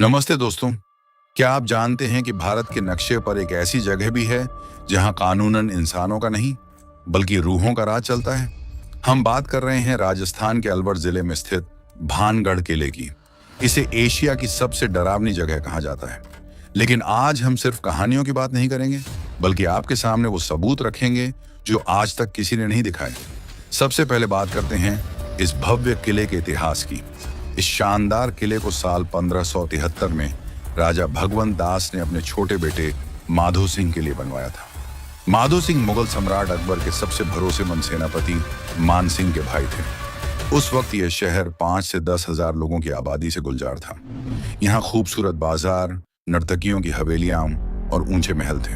नमस्ते दोस्तों। क्या आप जानते हैं कि भारत के नक्शे पर एक ऐसी जगह भी है जहां कानूनन इंसानों का नहीं बल्कि रूहों का राज चलता है। हम बात कर रहे हैं राजस्थान के अलवर जिले में स्थित भानगढ़ किले की। इसे एशिया की सबसे डरावनी जगह कहा जाता है। लेकिन आज हम सिर्फ कहानियों की बात नहीं करेंगे, बल्कि आपके सामने वो सबूत रखेंगे जो आज तक किसी ने नहीं दिखाए। सबसे पहले बात करते हैं इस भव्य किले के इतिहास की। इस शानदार किले को साल 1573 में राजा भगवंत दास ने अपने छोटे बेटे माधो सिंह के लिए बनवाया था। माधो सिंह मुगल सम्राट अकबर के सबसे भरोसेमंद सेनापति मान सिंह के भाई थे। उस वक्त यह शहर 5 से 10 हजार लोगों की आबादी से गुलजार था। यहाँ खूबसूरत बाजार, नर्तकियों की हवेलियां और ऊंचे महल थे।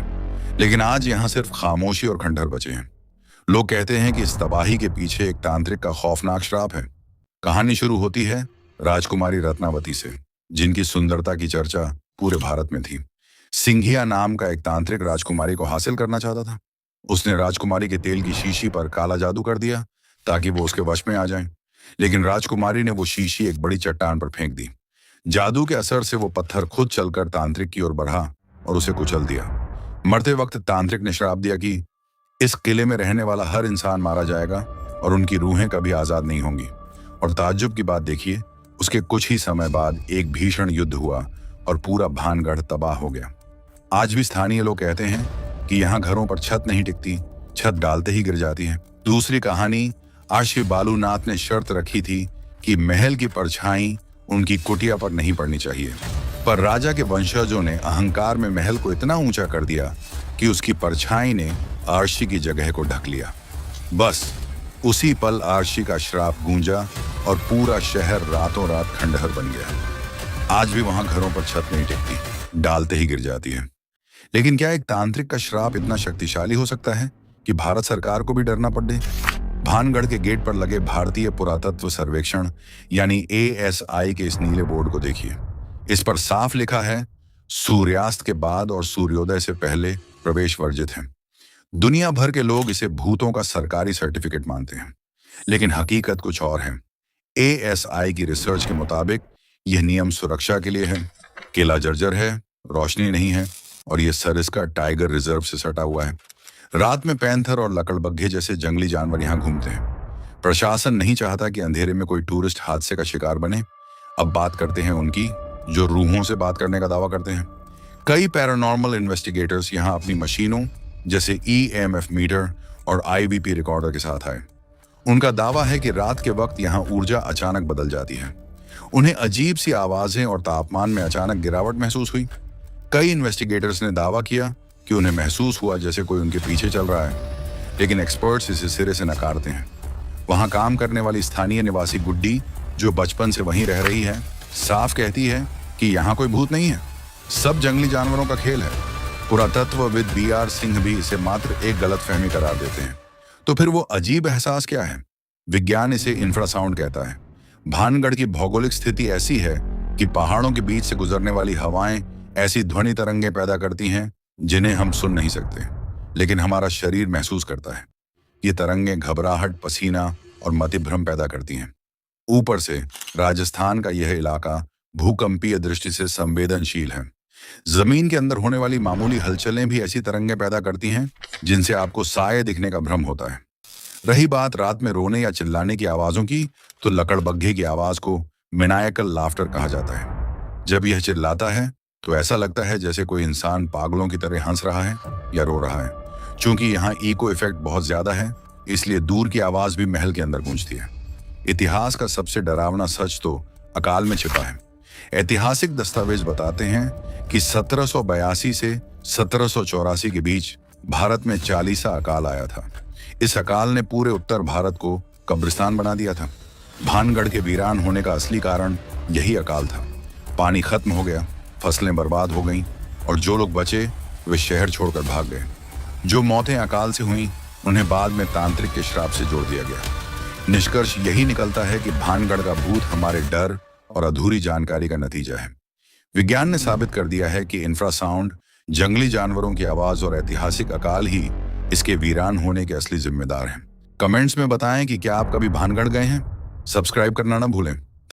लेकिन आज यहाँ सिर्फ खामोशी और खंडहर बचे हैं। लोग कहते हैं कि इस तबाही के पीछे एक तांत्रिक का खौफनाक श्राप है। कहानी शुरू होती है राजकुमारी रत्नावती से, जिनकी सुंदरता की चर्चा पूरे भारत में थी। सिंघिया नाम का एक तांत्रिक राजकुमारी को हासिल करना चाहता था। उसने राजकुमारी के तेल की शीशी पर काला जादू कर दिया ताकि वो उसके वश में आ जाए। लेकिन राजकुमारी ने वो शीशी एक बड़ी चट्टान पर फेंक दी। जादू के असर से वो पत्थर खुद चलकर तांत्रिक की ओर बढ़ा और उसे कुचल दिया। मरते वक्त तांत्रिक ने श्राप दिया कि इस किले में रहने वाला हर इंसान मारा जाएगा और उनकी रूहें कभी आजाद नहीं होंगी। और ताज्जुब की बात देखिए, उसके कुछ ही समय बाद एक भीषण युद्ध हुआ और पूरा भानगढ़ तबाह हो गया। आज भी स्थानीय लोग कहते हैं कि यहाँ घरों पर छत नहीं टिकती, छत डालते ही गिर जाती है। दूसरी कहानी, आशी बालूनाथ ने शर्त रखी थी कि महल की परछाई उनकी कुटिया पर नहीं पड़नी चाहिए। पर राजा के वंशजों ने अहंकार में महल को इतना ऊंचा कर दिया कि उसकी परछाई ने आरशी की जगह को ढक लिया। बस उसी पल आरशी का श्राप गूंजा और पूरा शहर रातों रात खंडहर बन गया। आज भी वहां घरों पर छत नहीं टिकती, डालते ही गिर जाती है। लेकिन क्या एक तांत्रिक का श्राप इतना शक्तिशाली हो सकता है कि भारत सरकार को भी डरना पड़े? भानगढ़ के गेट पर लगे भारतीय पुरातत्व सर्वेक्षण यानी ASI के इस नीले बोर्ड को देखिए। इस पर साफ लिखा है, सूर्यास्त के बाद और सूर्योदय से पहले प्रवेश वर्जित है। दुनिया भर के लोग इसे भूतों का सरकारी सर्टिफिकेट मानते हैं, लेकिन हकीकत कुछ और है। ASI की रिसर्च के मुताबिक यह नियम सुरक्षा के लिए है। किला जर्जर है, रोशनी नहीं है और यह सरिस्का टाइगर रिजर्व से सटा हुआ है। रात में पैंथर और लकड़बग्घे जैसे जंगली जानवर यहाँ घूमते हैं। प्रशासन नहीं चाहता कि अंधेरे में कोई टूरिस्ट हादसे का शिकार बने। अब बात करते हैं उनकी जो रूहों से बात करने का दावा करते हैं। कई पैरानॉर्मल इन्वेस्टिगेटर्स यहाँ अपनी मशीनों जैसे EMF मीटर और IVP रिकॉर्डर के साथ आए। उनका दावा है कि रात के वक्त यहाँ ऊर्जा अचानक बदल जाती है। उन्हें अजीब सी आवाजें और तापमान में अचानक गिरावट महसूस हुई। कई इन्वेस्टिगेटर्स ने दावा किया कि उन्हें महसूस हुआ जैसे कोई उनके पीछे चल रहा है, लेकिन एक्सपर्ट्स इसे सिरे से नकारते हैं। वहां काम करने वाली स्थानीय निवासी गुड्डी, जो बचपन से वहीं रह रही है, साफ कहती है कि यहाँ कोई भूत नहीं है, सब जंगली जानवरों का खेल है। पुरातत्वविद BR सिंह भी इसे मात्र एक गलतफहमी करार देते हैं। तो फिर वो अजीब एहसास क्या है? विज्ञान इसे इंफ्रासाउंड कहता है। भानगढ़ की भौगोलिक स्थिति ऐसी है कि पहाड़ों के बीच से गुजरने वाली हवाएं ऐसी ध्वनि तरंगें पैदा करती हैं जिन्हें हम सुन नहीं सकते, लेकिन हमारा शरीर महसूस करता है। ये तरंगें घबराहट, पसीना और मतिभ्रम पैदा करती हैं। ऊपर से राजस्थान का यह इलाका भूकंपीय दृष्टि से संवेदनशील है। जमीन के अंदर होने वाली मामूली हलचलें भी ऐसी तरंगें पैदा करती हैं जिनसे आपको साए दिखने का भ्रम होता है। रही बात रात में रोने या चिल्लाने की आवाजों की, तो लकड़बग्घे की आवाज को मिनायकल लाफ्टर कहा जाता है। जब यह चिल्लाता है तो ऐसा लगता है जैसे कोई इंसान पागलों की तरह हंस रहा है या रो रहा है। चूंकि यहाँ इको इफेक्ट बहुत ज्यादा है, इसलिए दूर की आवाज भी महल के अंदर गूंजती है। इतिहास का सबसे डरावना सच तो अकाल में छिपा है। ऐतिहासिक दस्तावेज बताते हैं कि 1782 से 1784 के बीच भारत में 40 अकाल आया था। इस अकाल ने पूरे उत्तर भारत को कब्रिस्तान बना दिया था। भानगढ़ के वीरान होने का असली कारण यही अकाल था। पानी खत्म हो गया, फसलें बर्बाद हो गईं और जो लोग बचे वे शहर छोड़कर भाग गए। जो मौतें अकाल से हुईं उन्हें बाद में तांत्रिक के श्राप से जोड़ दिया गया। निष्कर्ष यही निकलता है कि भानगढ़ का भूत हमारे डर और अधूरी जानकारी का नतीजा है। विज्ञान ने साबित कर दिया है कि इंफ्रासाउंड, जंगली जानवरों की आवाज और ऐतिहासिक अकाल ही इसके वीरान होने के असली जिम्मेदार हैं। कमेंट्स में बताएं कि क्या आप कभी भानगढ़ गए हैं। सब्सक्राइब करना ना भूलें।